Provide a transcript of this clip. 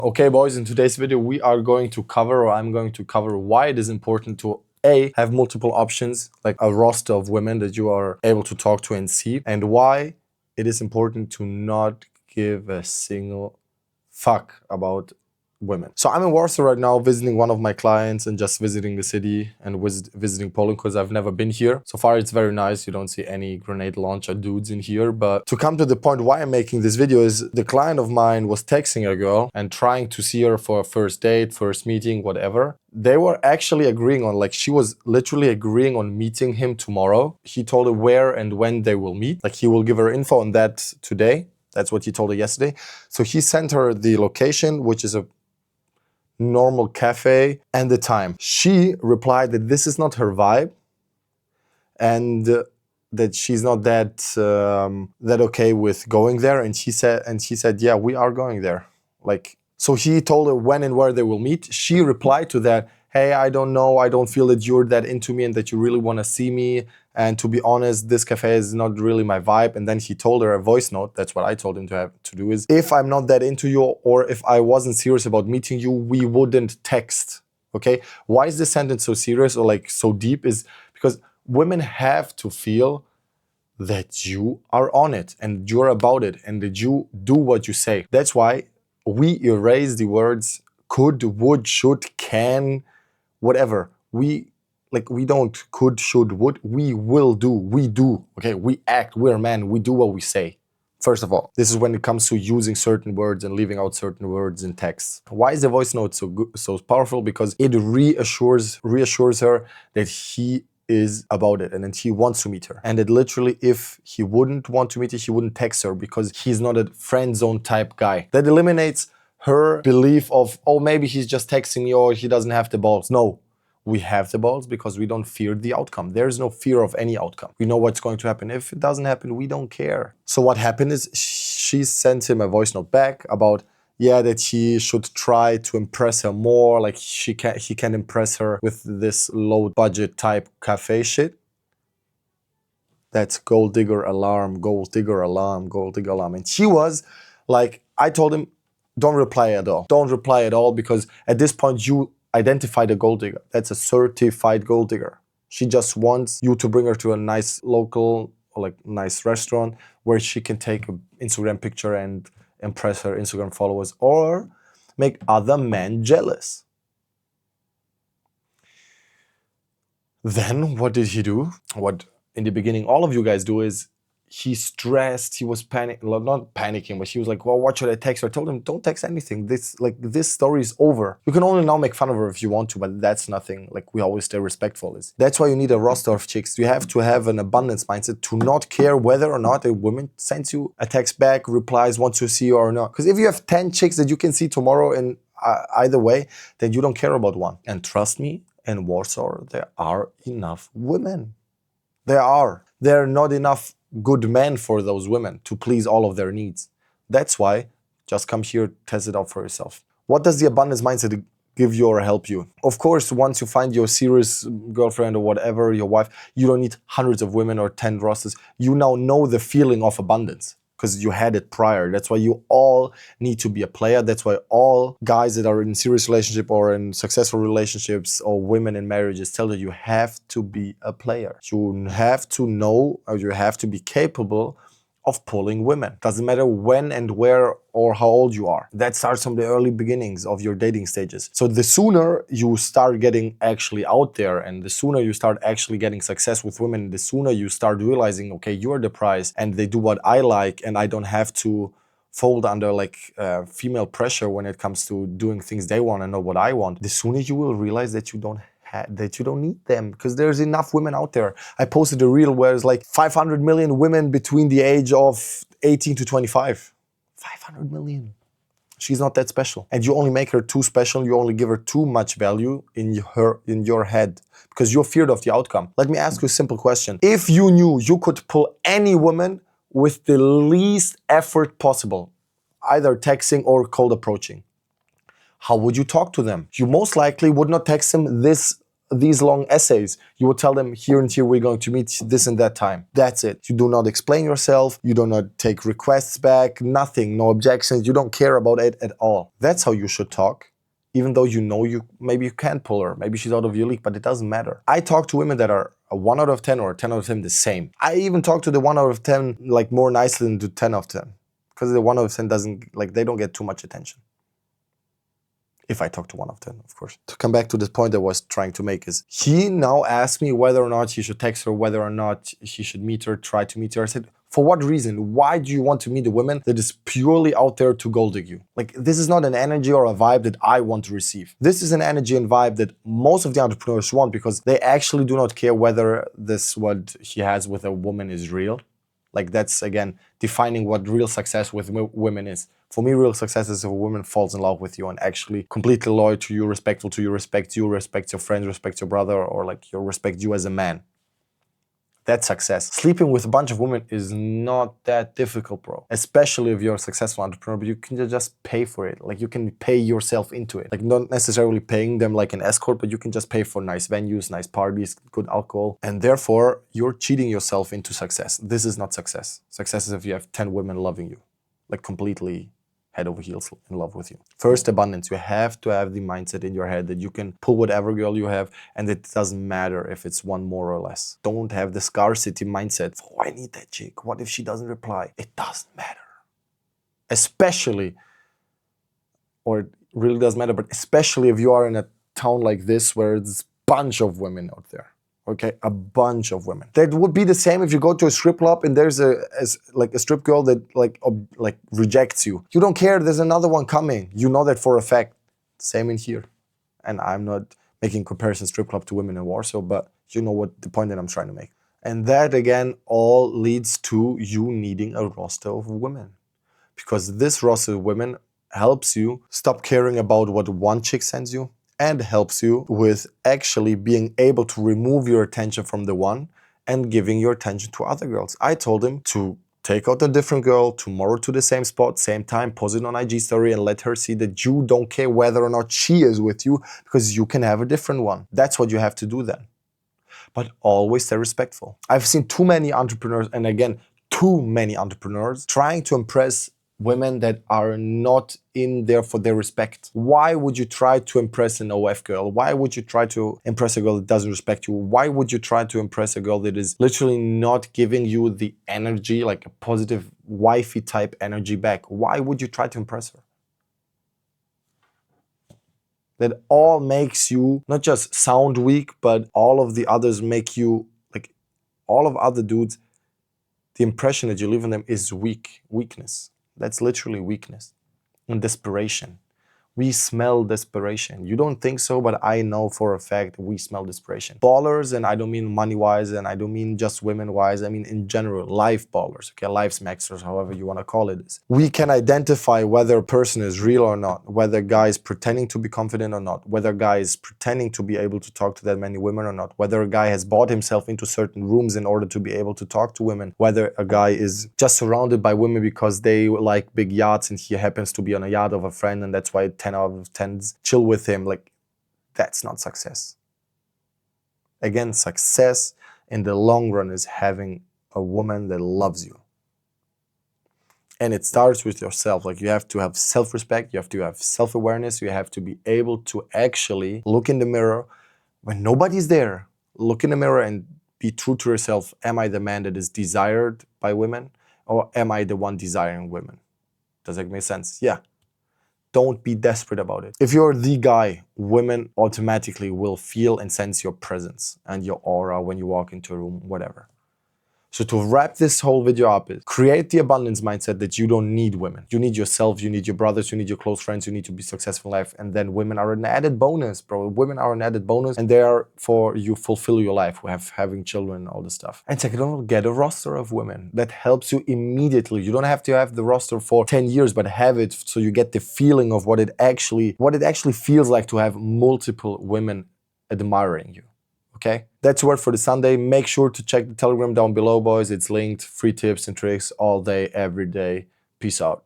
Okay, boys, in today's video, we are going to cover, or I'm going to cover, why it is important to A, have multiple options, like a roster of women that you are able to talk to and see, and why it is important to not give a single fuck about women. So I'm in Warsaw right now visiting one of my clients and just visiting the city and visiting Poland because I've never been here. So far it's very nice. You don't see any grenade launcher dudes in here. But to come to the point why I'm making this video is the client of mine was texting a girl and trying to see her for a first date, first meeting, whatever. They were actually agreeing on, like, she was literally agreeing on meeting him tomorrow. He told her where and when they will meet. Like, he will give her info on that today. That's what he told her yesterday. So he sent her the location, which is a normal cafe, and the time. She replied that this is not her vibe and that she's not that okay with going there. And she said, yeah, we are going there. Like, so he told her when and where they will meet. She replied to that, hey, I don't know, I don't feel that you're that into me and that you really want to see me. And to be honest, this cafe is not really my vibe. And then he told her a voice note. That's what I told him to do is, if I'm not that into you, or if I wasn't serious about meeting you, we wouldn't text. Okay? Why is this sentence so serious or like so deep? Is because women have to feel that you are on it and you're about it and that you do what you say. That's why we erase the words could, would, should, can, whatever. We don't could, should, would. We will do. We do. Okay, we act. We're men. We do what we say. First of all, this is when it comes to using certain words and leaving out certain words in text. Why is the voice note so good, so powerful? Because it reassures her that he is about it and that he wants to meet her. And that literally, if he wouldn't want to meet her, he wouldn't text her because he's not a friend zone type guy. That eliminates her belief of, oh, maybe he's just texting me or he doesn't have the balls. No. We have the balls because we don't fear the outcome. There's no fear of any outcome. We know what's going to happen. If it doesn't happen, we don't care. So what happened is she sent him a voice note back about, yeah, that he should try to impress her more. Like he can impress her with this low budget type cafe shit. That's gold digger alarm, gold digger alarm, gold digger alarm. And she was like, I told him, don't reply at all. Don't reply at all because at this point you identified a gold digger. That's a certified gold digger. She just wants you to bring her to a nice local or like nice restaurant where she can take an Instagram picture and impress her Instagram followers or make other men jealous. Then what did he do? What in the beginning all of you guys do is he stressed, he was not panicking, but he was like, well, what should I text her? I told him, don't text anything. This story is over. You can only now make fun of her if you want to, but that's nothing. Like, we always stay respectful. That's why you need a roster of chicks. You have to have an abundance mindset to not care whether or not a woman sends you a text back, replies, wants to see you or not. Because if you have 10 chicks that you can see tomorrow in either way, then you don't care about one. And trust me, in Warsaw, there are enough women. There are. There are not enough good men for those women to please all of their needs. That's why just come here, test it out for yourself. What does the abundance mindset give you or help you? Of course, once you find your serious girlfriend or whatever, your wife, you don't need hundreds of women or 10 rosters. You now know the feeling of abundance because you had it prior. That's why you all need to be a player. That's why all guys that are in serious relationship or in successful relationships or women in marriages tell you have to be a player. You have to know, or you have to be capable of pulling women. Doesn't matter when and where or how old you are. That starts from the early beginnings of your dating stages. So the sooner you start getting actually out there and the sooner you start actually getting success with women, the sooner you start realizing, okay, you're the prize and they do what I like and I don't have to fold under like female pressure when it comes to doing things they want and not what I want. The sooner you will realize that you don't need them because there's enough women out there. I posted a reel where it's like 500 million women between the age of 18 to 25. 500 million. She's not that special. And you only make her too special. You only give her too much value in your head because you're feared of the outcome. Let me ask you a simple question. If you knew you could pull any woman with the least effort possible, either texting or cold approaching, how would you talk to them? You most likely would not text them this these long essays. You will tell them here and here we're going to meet this and that time. That's it. You do not explain yourself. You do not take requests back. Nothing. No objections. You don't care about it at all. That's how you should talk. Even though you know maybe you can't pull her, maybe she's out of your league, but it doesn't matter. I talk to women that are a 1 out of 10 or a 10 out of 10 the same. I even talk to the 1 out of 10 like more nicely than the 10 out of 10. Because the 1 out of 10 doesn't, like, they don't get too much attention. If I talk to 1 out of 10, of course. To come back to this point I was trying to make is, he now asked me whether or not he should text her, whether or not he should meet her, try to meet her. I said, for what reason? Why do you want to meet a woman that is purely out there to gold dig you? Like, this is not an energy or a vibe that I want to receive. This is an energy and vibe that most of the entrepreneurs want, because they actually do not care whether what he has with a woman is real. Like, that's, again, defining what real success with women is. For me, real success is if a woman falls in love with you and actually completely loyal to you, respectful to you, respects your friends, respects your brother, or like respect you as a man. That's success. Sleeping with a bunch of women is not that difficult, bro. Especially if you're a successful entrepreneur, but you can just pay for it. Like, you can pay yourself into it. Like, not necessarily paying them like an escort, but you can just pay for nice venues, nice parties, good alcohol. And therefore, you're cheating yourself into success. This is not success. Success is if you have 10 women loving you, like completely head over heels in love with you. First, abundance. You have to have the mindset in your head that you can pull whatever girl you have, and it doesn't matter if it's one more or less. Don't have the scarcity mindset. Oh, I need that chick. What if she doesn't reply? It doesn't matter. Especially, or it really does matter, but especially if you are in a town like this where there's a bunch of women out there. Okay, a bunch of women. That would be the same if you go to a strip club and there's a strip girl that like rejects you. You don't care, there's another one coming. You know that for a fact. Same in here. And I'm not making comparison strip club to women in Warsaw, but you know what the point that I'm trying to make. And that, again, all leads to you needing a roster of women. Because this roster of women helps you stop caring about what one chick sends you, and helps you with actually being able to remove your attention from the one and giving your attention to other girls. I told him to take out a different girl tomorrow to the same spot, same time, post it on IG story and let her see that you don't care whether or not she is with you, because you can have a different one. That's what you have to do then. But always stay respectful. I've seen too many entrepreneurs, and again, too many entrepreneurs trying to impress women that are not in there for their respect. Why would you try to impress an OF girl? Why would you try to impress a girl that doesn't respect you? Why would you try to impress a girl that is literally not giving you the energy, like a positive wifey type energy back? Why would you try to impress her? That all makes you not just sound weak, but all of the others make you, like, all of other dudes, the impression that you leave on them is weakness. That's literally weakness and desperation. We smell desperation. You don't think so, but I know for a fact we smell desperation. Ballers, and I don't mean money-wise, and I don't mean just women-wise, I mean in general, life ballers, okay, life smackers, however you want to call it. We can identify whether a person is real or not, whether a guy is pretending to be confident or not, whether a guy is pretending to be able to talk to that many women or not, whether a guy has bought himself into certain rooms in order to be able to talk to women, whether a guy is just surrounded by women because they like big yachts and he happens to be on a yacht of a friend and that's why 10 out of 10 chill with him. Like, that's not success. Again, success in the long run is having a woman that loves you. And it starts with yourself. Like, you have to have self-respect, you have to have self-awareness, you have to be able to actually look in the mirror when nobody's there. Look in the mirror and be true to yourself. Am I the man that is desired by women, or am I the one desiring women? Does that make sense? Yeah. Don't be desperate about it. If you're the guy, women automatically will feel and sense your presence and your aura when you walk into a room, whatever. So to wrap this whole video up is create the abundance mindset that you don't need women. You need yourself, you need your brothers, you need your close friends, you need to be successful in life. And then women are an added bonus, bro. Women are an added bonus, and they are for you fulfill your life, having children, all this stuff. And second of all, get a roster of women. That helps you immediately. You don't have to have the roster for 10 years, but have it so you get the feeling of what it actually feels like to have multiple women admiring you. Okay, that's word for the Sunday. Make sure to check the Telegram down below, boys. It's linked. Free tips and tricks all day, every day. Peace out.